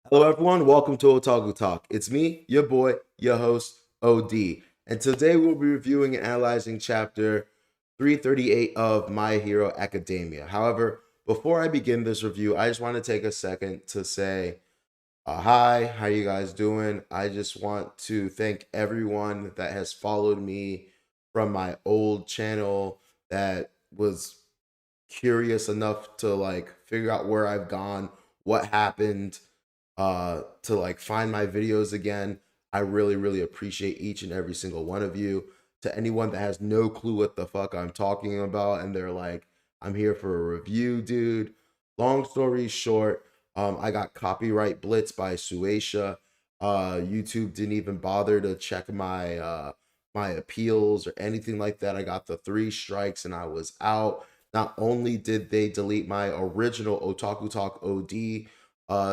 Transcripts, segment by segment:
Hello, everyone. Welcome to Otaku Talk. It's me, your boy, your host, OD. And today we'll be reviewing and analyzing chapter 338 of My Hero Academia. However, before I begin this review, I just want to take a second to say hi, how you guys doing? I just want to thank everyone that has followed me from my old channel that was curious enough to figure out where I've gone, what happened, to find my videos again. I really appreciate each and every single one of you. To anyone that has no clue what the fuck I'm talking about and they're like, I'm here for a review, dude. Long story short, I got copyright blitz by Suecia. YouTube didn't even bother to check my appeals or anything like that. I got the 3 strikes and I was out. Not only did they delete my original Otaku Talk OD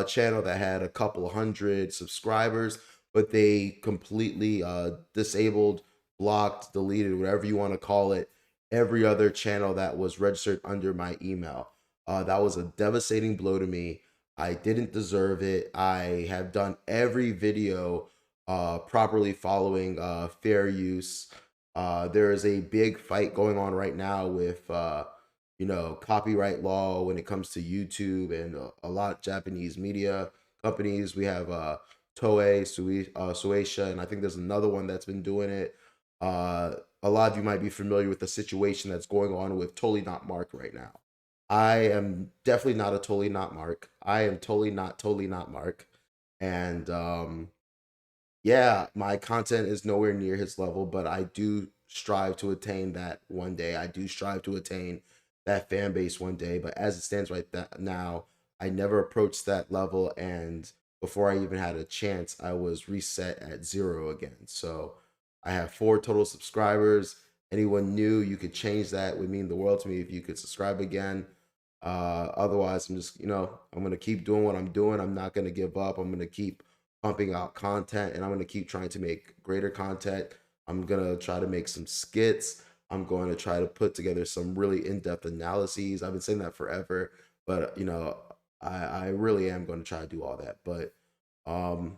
channel that had a couple hundred subscribers, but they completely disabled, blocked, deleted, whatever you want to call it, every other channel that was registered under my email. That was a devastating blow to me. I didn't deserve it. I have done every video properly following fair use. There is a big fight going on right now with copyright law when it comes to YouTube and a lot of Japanese media companies. We have Toei, Suecia, and I think there's another one that's been doing it. A lot of you might be familiar with the situation that's going on with Totally Not Mark right now. I am definitely not a Totally Not Mark. I am totally not Mark. And yeah, my content is nowhere near his level, but I do strive to attain that one day. I do strive to attain that fan base one day. But as it stands right now, I never approached that level. And before I even had a chance, I was reset at 0 again. So I have 4 total subscribers. Anyone new, you could change that. It would mean the world to me if you could subscribe again. Otherwise, I'm just, I'm going to keep doing what I'm doing. I'm not going to give up. I'm going to keep pumping out content and I'm going to keep trying to make greater content. I'm going to try to make some skits. I'm going to try to put together some really in-depth analyses. I've been saying that forever, but I really am going to try to do all that. But um,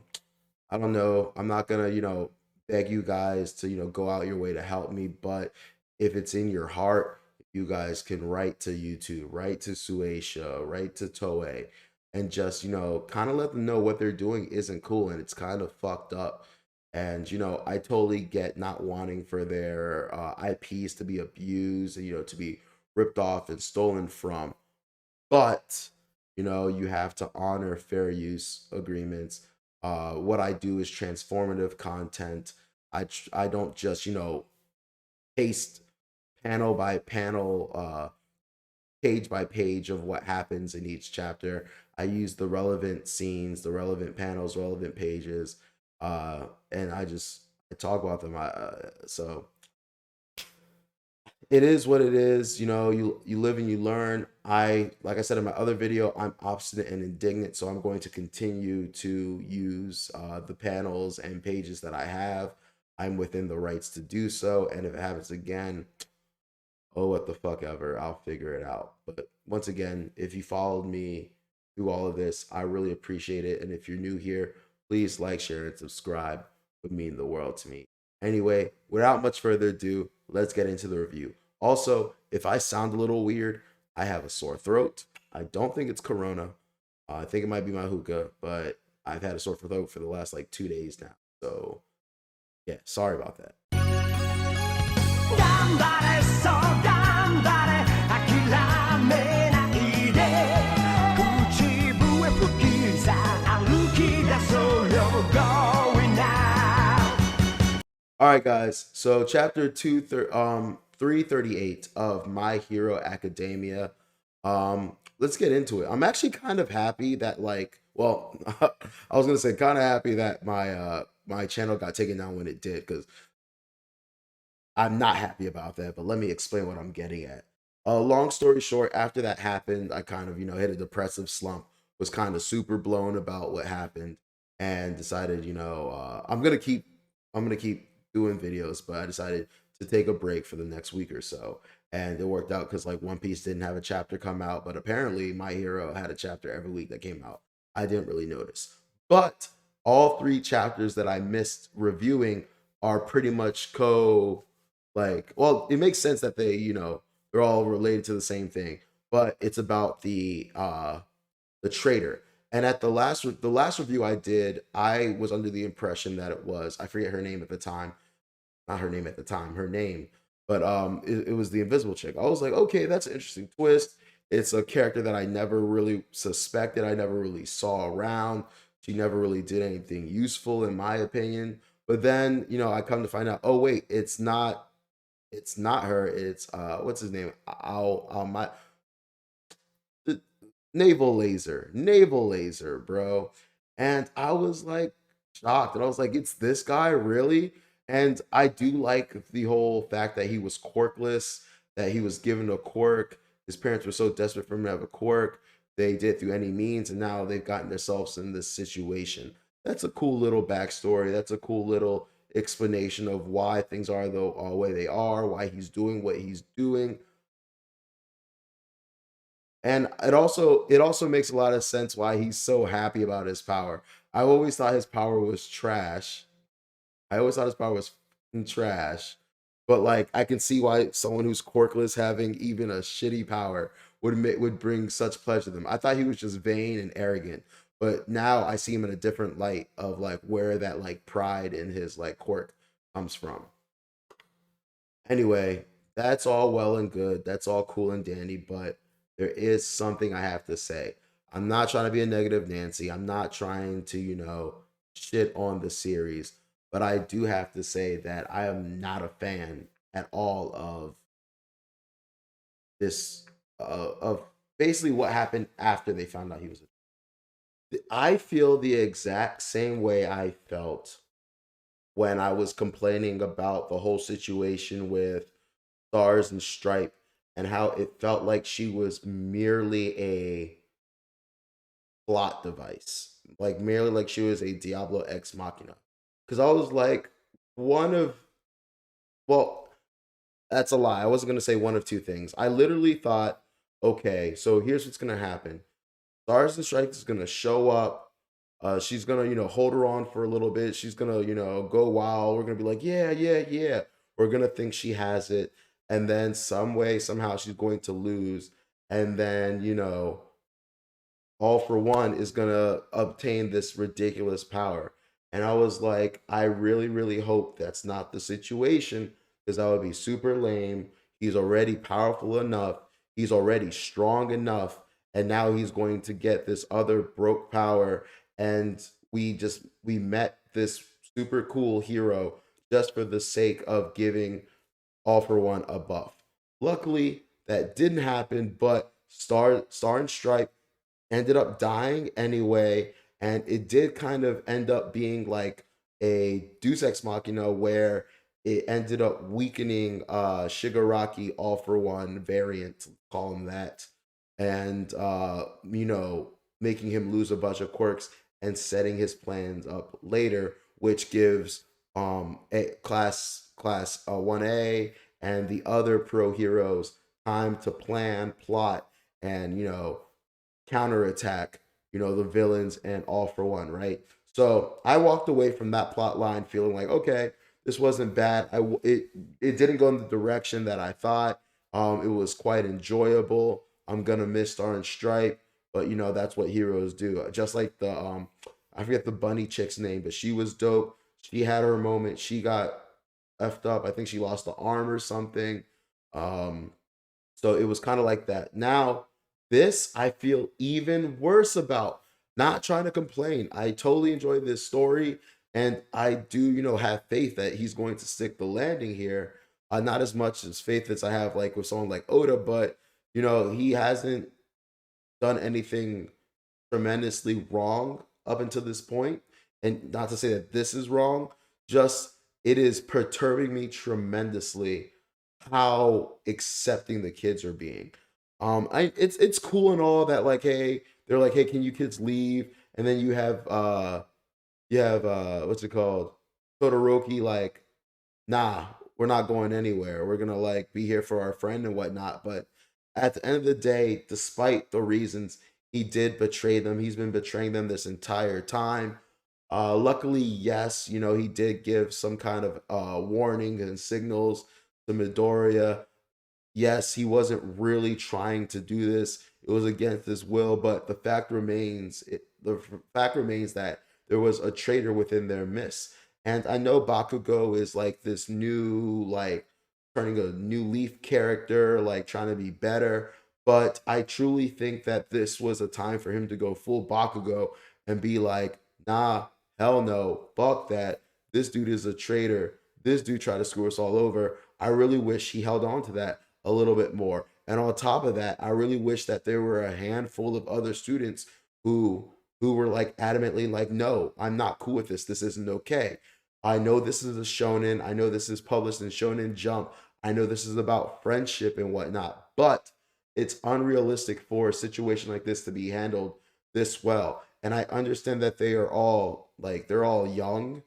I don't know. I'm not going to, beg you guys to, go out your way to help me. But if it's in your heart, you guys can write to YouTube, write to Suecia, write to Toei, and just, kind of let them know what they're doing isn't cool and it's kind of fucked up. And, I totally get not wanting for their IPs to be abused and, to be ripped off and stolen from. But, you have to honor fair use agreements. What I do is transformative content. I don't just, paste panel by panel, page by page of what happens in each chapter. I use the relevant scenes, the relevant panels, relevant pages, and I talk about them. So it is what it is. You live and you learn. Like I said in my other video, I'm obstinate and indignant, so I'm going to continue to use the panels and pages that I have. I'm within the rights to do so, and if it happens again, oh, what the fuck ever, I'll figure it out. But once again, if you followed me through all of this, I really appreciate it. And if you're new here, please like, share, and subscribe. It would mean the world to me. Anyway, without much further ado, let's get into the review. Also, if I sound a little weird, I have a sore throat. I don't think it's corona. I think it might be my hookah, but I've had a sore throat for the last 2 days now. So yeah, sorry about that. 頑張れそう頑張れ諦めないで口笛吹きさ歩き出そう You're going now. All right, guys. So chapter 338 of My Hero Academia. Let's get into it. I'm actually kind of happy that well, I was gonna say kind of happy that my channel got taken down when it did, because I'm not happy about that, but let me explain what I'm getting at. Long story short, after that happened, I kind of, hit a depressive slump, was kind of super blown about what happened, and decided, I'm gonna keep doing videos, but I decided to take a break for the next week or so. And it worked out because One Piece didn't have a chapter come out, but apparently My Hero had a chapter every week that came out. I didn't really notice. But all three chapters that I missed reviewing are pretty much like, well, it makes sense that they're all related to the same thing, but it's about the traitor. And at the last review I did, I was under the impression that it was, I forget her name at the time, not her name at the time, her name, but it was the invisible chick. I was like, okay, that's an interesting twist. It's a character that I never really suspected, I never really saw around. She never really did anything useful in my opinion. But then, I come to find out, oh wait, it's not her. It's what's his name? My naval laser, bro. And I was like shocked, and I was like, it's this guy, really? And I do like the whole fact that he was quirkless, that he was given a quirk. His parents were so desperate for him to have a quirk, they did through any means, and now they've gotten themselves in this situation. That's a cool little backstory. That's a cool little explanation of why things are the way they are, why he's doing what he's doing. And it also makes a lot of sense why he's so happy about his power. I always thought his power was trash. I always thought his power was fucking trash. But like I can see why someone who's quirkless having even a shitty power would bring such pleasure to them. I thought he was just vain and arrogant. But now I see him in a different light of like where that like pride in his like quirk comes from. Anyway, that's all well and good. That's all cool and dandy, but there is something I have to say. I'm not trying to be a negative Nancy. I'm not trying to, shit on the series, but I do have to say that I am not a fan at all of this of basically what happened after they found out he was I feel the exact same way I felt when I was complaining about the whole situation with Stars and Stripe and how it felt like she was merely a plot device, like merely like she was a Diablo ex machina. Because I was like, one of, well, that's a lie. I wasn't going to say one of two things. I literally thought, okay, so here's what's going to happen. Stars and Stripes is going to show up. She's going to, hold her on for a little bit. She's going to, go wild. We're going to be like, yeah, yeah, yeah. We're going to think she has it. And then some way, somehow she's going to lose. And then, All for One is going to obtain this ridiculous power. And I was like, I really, really hope that's not the situation because that would be super lame. He's already powerful enough, he's already strong enough, and now he's going to get this other broke power. And we met this super cool hero just for the sake of giving All for One a buff. Luckily, that didn't happen, but Star and Stripe ended up dying anyway, and it did kind of end up being like a Deus Ex Machina where it ended up weakening Shigaraki All for One variant, call him that, and making him lose a bunch of quirks and setting his plans up later, which gives a class 1A and the other pro heroes time to plan, plot, and counterattack, the villains and All for One, right? So I walked away from that plot line feeling like, okay, this wasn't bad. It didn't go in the direction that I thought. It was quite enjoyable. I'm gonna miss Star and Stripe, but that's what heroes do. Just like the I forget the bunny chick's name, but she was dope. She had her moment. She got effed up. I think she lost the arm or something. Um, so it was kind of like that. Now, this I feel even worse about. Not trying to complain. I totally enjoy this story, and I do, have faith that he's going to stick the landing here. Not as much as faith as I have like with someone like Oda, but he hasn't done anything tremendously wrong up until this point. And not to say that this is wrong, just it is perturbing me tremendously how accepting the kids are being. It's cool and all that like hey, they're like, hey, can you kids leave? And then you have what's it called? Todoroki like, nah, we're not going anywhere. We're gonna like be here for our friend and whatnot. But at the end of the day, despite the reasons he did betray them, he's been betraying them this entire time. Luckily, yes, he did give some kind of warning and signals to Midoriya. Yes, he wasn't really trying to do this. It was against his will, but the fact remains that there was a traitor within their midst. And I know Bakugo is like this new, like turning a new leaf character, like trying to be better. But I truly think that this was a time for him to go full Bakugo and be like, nah, hell no, fuck that. This dude is a traitor. This dude tried to screw us all over. I really wish he held on to that a little bit more. And on top of that, I really wish that there were a handful of other students who who were like adamantly like, no, I'm not cool with this. This isn't okay. I know this is a shonen. I know this is published in Shonen Jump. I know this is about friendship and whatnot, but it's unrealistic for a situation like this to be handled this well. And I understand that they're all young,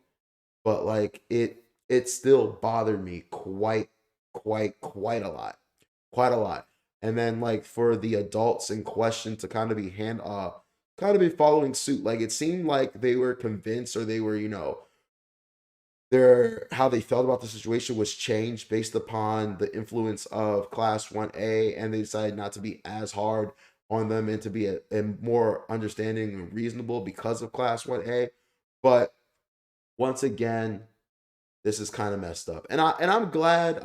but like it still bothered me quite a lot, quite a lot. And then like for the adults in question to kind of be following suit, like it seemed like they were convinced, or they were, their how they felt about the situation was changed based upon the influence of class 1A, and they decided not to be as hard on them and to be a more understanding and reasonable because of class 1A. But once again, this is kind of messed up. And I'm glad.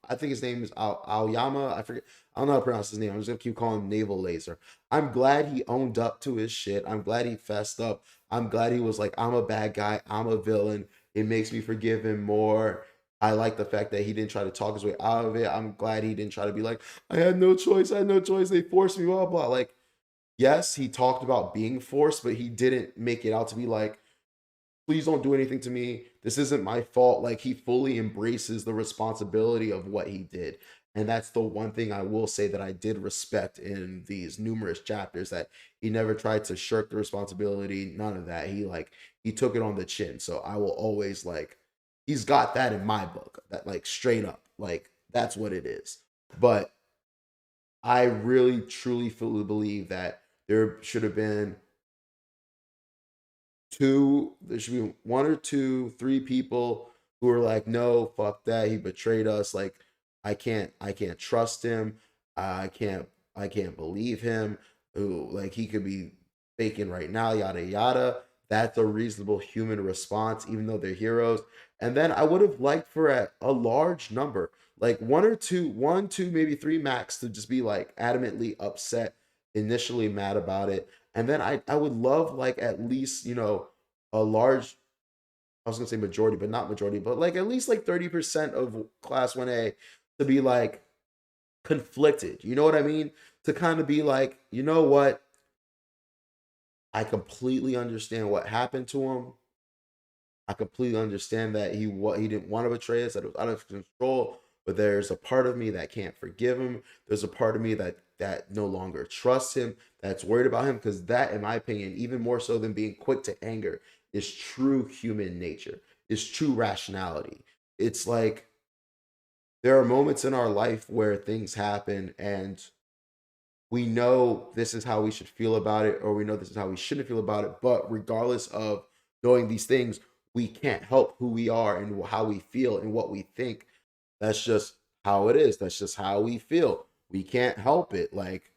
I think his name is Aoyama. I forget. I don't know how to pronounce his name. I'm just gonna keep calling him Naval Laser. I'm glad he owned up to his shit. I'm glad he fessed up. I'm glad he was like, I'm a bad guy. I'm a villain. It makes me forgive him more. I like the fact that he didn't try to talk his way out of it. I'm glad he didn't try to be like, I had no choice. I had no choice. They forced me. Blah blah. Like, yes, he talked about being forced, but he didn't make it out to be like, please don't do anything to me. This isn't my fault. Like, he fully embraces the responsibility of what he did. And that's the one thing I will say that I did respect in these numerous chapters, that he never tried to shirk the responsibility, none of that. He took it on the chin. So I will always like, he's got that in my book. That, like, straight up. Like, that's what it is. But I really truly fully believe that there should have been there should be one or two, three people who are like, no, fuck that, he betrayed us. Like, I can't trust him. I can't believe him. Ooh, like, he could be faking right now, yada yada. That's a reasonable human response, even though they're heroes. And then I would have liked for a large number, like one, two, maybe three max, to just be like adamantly upset, initially mad about it. And then I would love, like, at least, a large, I was gonna say majority, but not majority, but like at least like 30% of class 1A to be like conflicted. You know what I mean? To kind of be like, you know what? I completely understand what happened to him. I completely understand that he didn't want to betray us, that it was out of control. But there's a part of me that can't forgive him. There's a part of me that no longer trusts him, that's worried about him, because that, in my opinion, even more so than being quick to anger, is true human nature. Is true rationality. It's like there are moments in our life where things happen, and we know this is how we should feel about it, or we know this is how we shouldn't feel about it. But regardless of knowing these things, we can't help who we are and how we feel and what we think. That's just how it is. That's just how we feel. We can't help it. Like,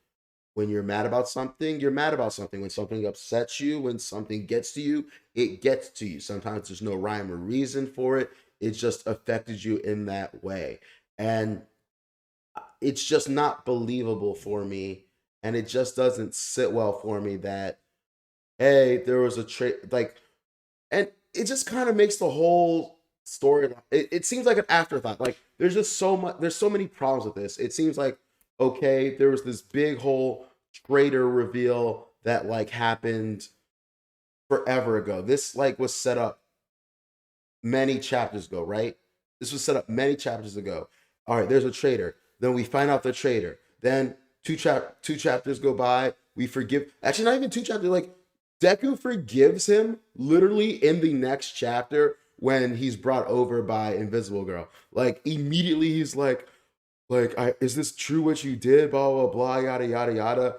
when you're mad about something, you're mad about something. When something upsets you, when something gets to you, it gets to you. Sometimes there's no rhyme or reason for it. It just affected you in that way. And it's just not believable for me. And it just doesn't sit well for me that, hey, there was a trade, like, and it just kind of makes the whole story, it seems like an afterthought. Like, there's so many problems with this. It seems like, okay, there was this big whole traitor reveal that like happened forever ago. This like was set up many chapters ago, right? This was set up many chapters ago. All right, there's a traitor. Then we find out the traitor. Then two chapters go by. We forgive. Actually, not even two chapters. Like, Deku forgives him literally in the next chapter when he's brought over by Invisible Girl. Like, immediately he's like, is this true what you did? Blah blah blah, yada yada yada.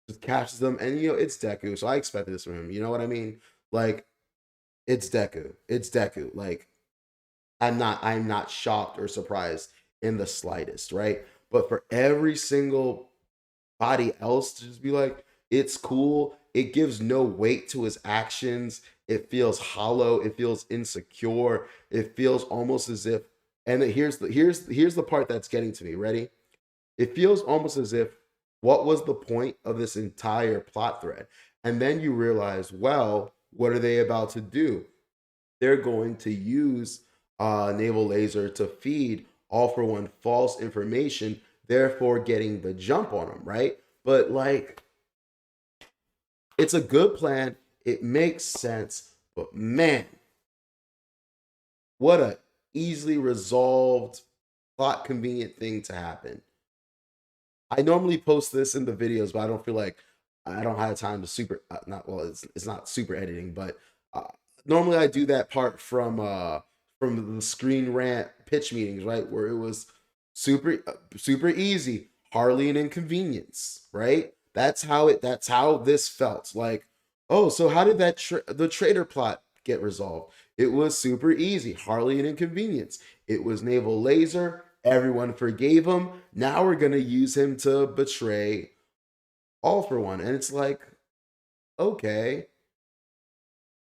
Just catches them, and it's Deku, so I expected this from him. You know what I mean? Like, It's Deku. It's Deku. Like I'm not shocked or surprised in the slightest, right? But for every single body else to just be like, it's cool. It gives no weight to his actions. It feels hollow. It feels insecure. It feels almost as if, and here's the part that's getting to me. Ready? It feels almost as if what was the point of this entire plot thread? And then you realize, well, what are they about to do? They're going to use naval laser to feed all for one false information, therefore getting the jump on them, right? But like, it's a good plan. It makes sense. But man, what a easily resolved, plot convenient thing to happen. I normally post this in the videos, but I don't feel like I don't have time to super not well. It's not super editing, but uh, normally I do that part from the screen rant pitch meetings, right, where it was super easy, hardly an inconvenience, right? That's how it. That's how this felt. Like, oh, so how did the traitor plot get resolved? It was super easy, hardly an inconvenience. It was naval laser. Everyone forgave him. Now we're gonna use him to betray all for one, and it's like, okay,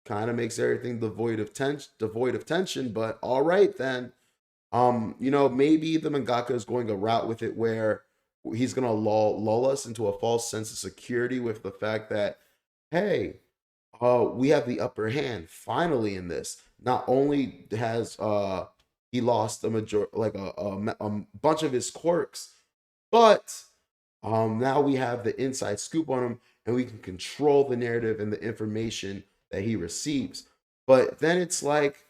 kind of makes everything devoid of tension. But all right then, maybe the mangaka is going a route with it where he's gonna lull us into a false sense of security with the fact that, hey, we have the upper hand finally in this. Not only has he lost a bunch of his quirks, but now we have the inside scoop on him, and we can control the narrative and the information that he receives. But then it's like,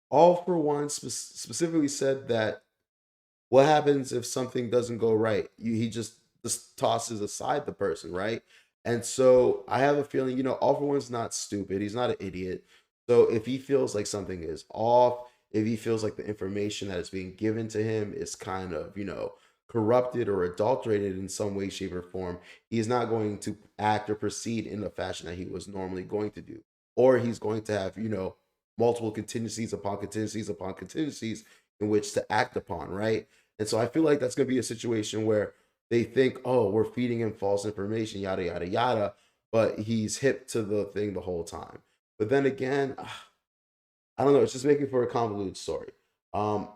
all for one specifically said that what happens if something doesn't go right? He just tosses aside the person, right? And so I have a feeling, All for One's not stupid. He's not an idiot. So if he feels like something is off, if he feels like the information that is being given to him is kind of, corrupted or adulterated in some way, shape, or form, he's not going to act or proceed in the fashion that he was normally going to do. Or he's going to have, multiple contingencies upon contingencies upon contingencies in which to act upon, right? And so I feel like that's going to be a situation where they think, oh, we're feeding him false information, yada, yada, yada, but he's hip to the thing the whole time. But then again, I don't know. It's just making for a convoluted story. Um,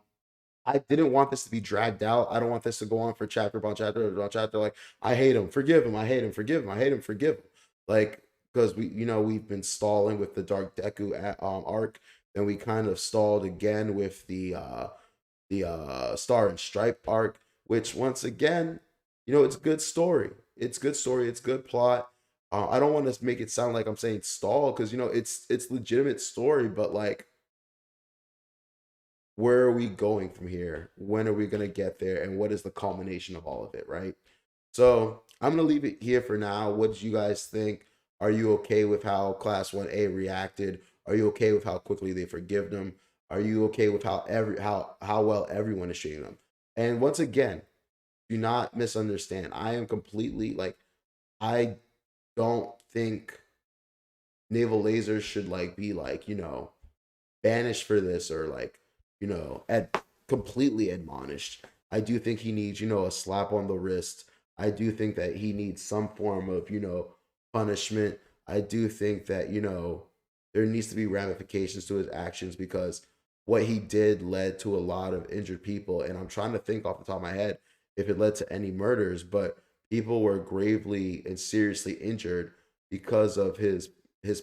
I didn't want this to be dragged out. I don't want this to go on for chapter upon chapter upon chapter. Like, I hate him, forgive him. I hate him, forgive him. I hate him, forgive him. Like, because we've been stalling with the Dark Deku arc, then we kind of stalled again with the Star and Stripe arc, which once again, it's good story. It's good story. It's good plot. I don't want to make it sound like I'm saying stall because it's legitimate story, but like, where are we going from here? When are we gonna get there? And what is the culmination of all of it, right? So I'm gonna leave it here for now. What did you guys think? Are you okay with how Class 1A reacted? Are you okay with how quickly they forgive them? Are you okay with how well everyone is treating them? And once again, do not misunderstand. I am completely like, I don't think naval lasers should like be like, banished for this or like, completely admonished. I do think he needs, a slap on the wrist. I do think that he needs some form of, punishment. I do think that, there needs to be ramifications to his actions because what he did led to a lot of injured people. And I'm trying to think off the top of my head if it led to any murders, but people were gravely and seriously injured because of his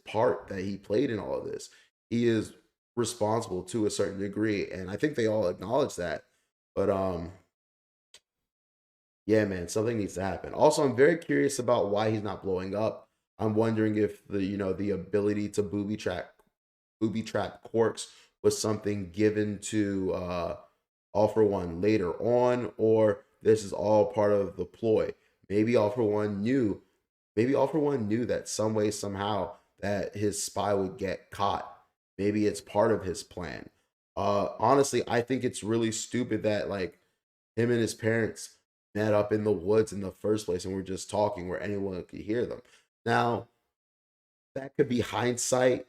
part that he played in all of this. He is responsible to a certain degree, and I think they all acknowledge that. But yeah, man, something needs to happen. Also, I'm very curious about why he's not blowing up. I'm wondering if the ability to booby trap quirks was something given to All for One later on, or this is all part of the ploy. Maybe All for One knew, maybe All for One knew that some way, somehow, that his spy would get caught. Maybe it's part of his plan. Honestly, I think it's really stupid that like him and his parents met up in the woods in the first place and were just talking where anyone could hear them. Now, that could be hindsight,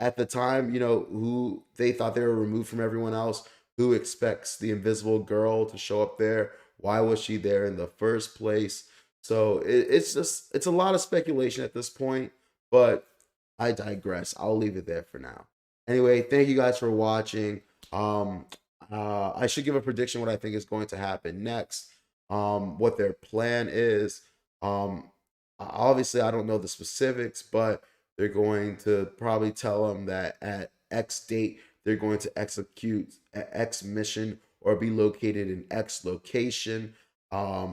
at the time, who they thought they were removed from everyone else. Who expects the invisible girl to show up there? Why was she there in the first place? So it's a lot of speculation at this point, but I digress. I'll leave it there for now. Anyway, thank you guys for watching. Um, I should give a prediction what I think is going to happen next. What their plan is. Obviously, I don't know the specifics, but they're going to probably tell them that at X date they're going to execute X mission or be located in X location.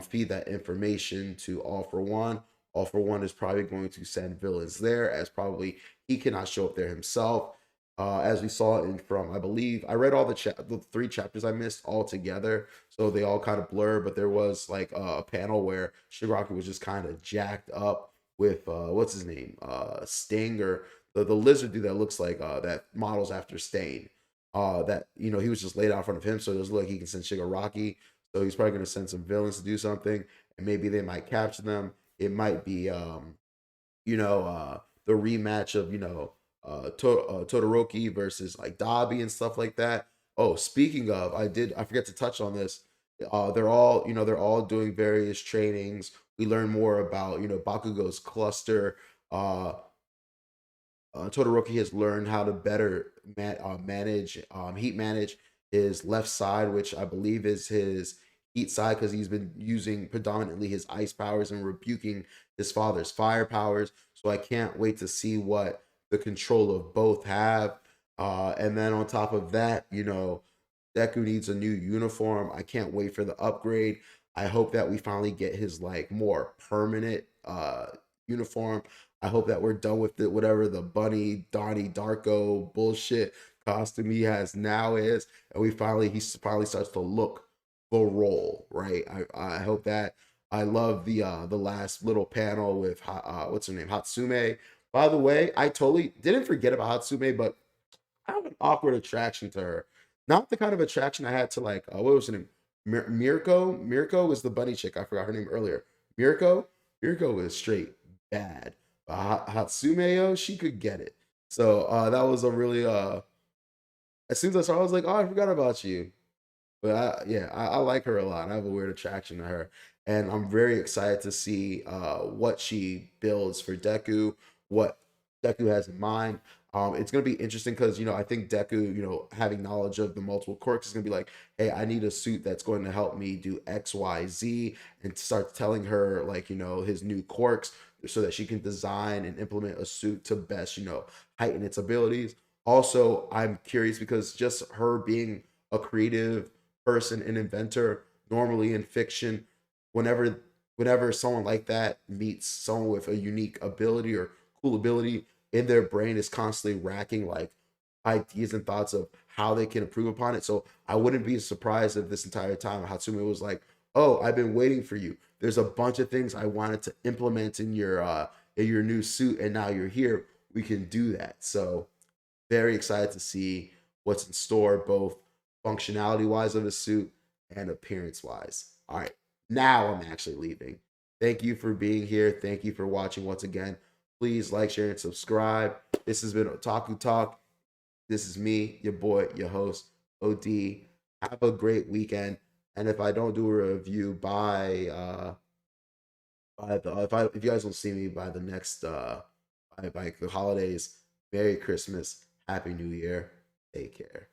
Feed that information to All for One. All for One is probably going to send villains there, as probably he cannot show up there himself. As we saw in from, I believe I read all the 3 chapters I missed all together, so they all kind of blur. But there was like a panel where Shigaraki was just kind of jacked up with what's his name, Sting, or the lizard dude that looks like that models after Stain. That he was just laid out in front of him, so it doesn't look like he can send Shigaraki. So he's probably going to send some villains to do something, and maybe they might capture them. It might be the rematch of Todoroki versus like Dabi and stuff like that. Oh, speaking of, I forget to touch on this. They're all doing various trainings. We learn more about Bakugo's cluster. Uh, Todoroki has learned how to better heat manage his left side, which I believe is his heat side, because he's been using predominantly his ice powers and rebuking his father's fire powers. So I can't wait to see what the control of both have. And then on top of that, Deku needs a new uniform. I can't wait for the upgrade. I hope that we finally get his like more permanent uniform. I hope that we're done with it, whatever the Bunny, Donnie, Darko bullshit costume he has now is, and he finally starts to look the role, right? I hope that. I love the last little panel with what's her name, Hatsume. By the way, I totally didn't forget about Hatsume, but I have an awkward attraction to her. Not the kind of attraction I had to like what was her name? Mirko. Mirko was the bunny chick. I forgot her name earlier. Mirko. Mirko is straight bad. Hatsume, she could get it. So that was a really as soon as I saw her, I was like, oh, I forgot about you. But I like her a lot. I have a weird attraction to her, and I'm very excited to see what she builds for Deku, what Deku has in mind. It's gonna be interesting because I think Deku, having knowledge of the multiple quirks, is gonna be like, hey, I need a suit that's going to help me do X, Y, Z, and start telling her like his new quirks so that she can design and implement a suit to best heighten its abilities. Also, I'm curious because just her being a creative person, an inventor, normally in fiction, whenever someone like that meets someone with a unique ability or cool ability, in their brain is constantly racking like ideas and thoughts of how they can improve upon it. So I wouldn't be surprised if this entire time Hatsume was like, "Oh, I've been waiting for you. There's a bunch of things I wanted to implement in your new suit, and now you're here. We can do that." So very excited to see what's in store, both functionality wise of the suit and appearance wise. All right, now I'm actually leaving. Thank you for being here. Thank you for watching once again. Please like, share, and subscribe. This has been Otaku Talk. This is me, your boy, your host, OD. Have a great weekend. And if I don't do a review if you guys don't see me by the next by the holidays, Merry Christmas, Happy New Year, take care.